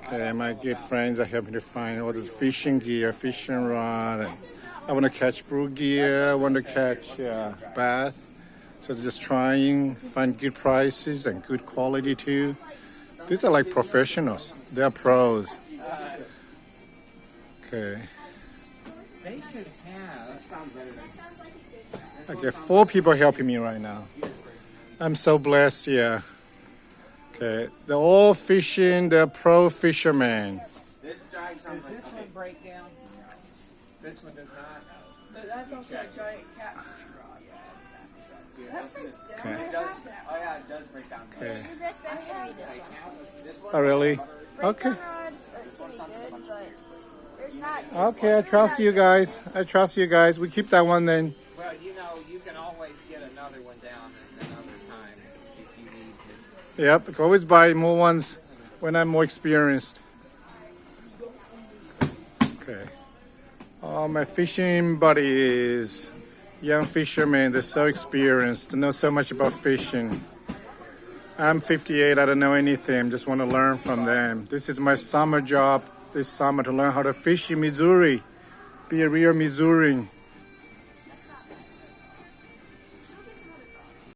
Okay, my good friends are helping to find all this fishing gear, fishing rod. And I want to catch bluegill. I want to catch bass. So just trying, find good prices and good quality too. These are like professionals. They are pros. Okay. They should have. Okay, 4 people helping me right now. I'm so blessed, yeah. Okay, they're all fishing, they're pro fishermen. Does this one break down? This one does not. But that's also a giant catfish rod. That breaks down. Okay. It does. Oh yeah, it does break down. Okay. Your best bet's gonna be this one. This Oh, really? Breakdown Okay. rods are pretty good, but there's not. Okay, I trust you guys. I trust you guys. We keep that one then. Well, you can always get another one down at another time if you need to. Yep, I can always buy more ones when I'm more experienced. Okay. All my fishing buddies, young fishermen, they're so experienced, they know so much about fishing. I'm 58, I don't know anything, just want to learn from them. This is my summer job this summer to learn how to fish in Missouri, be a real Missourian.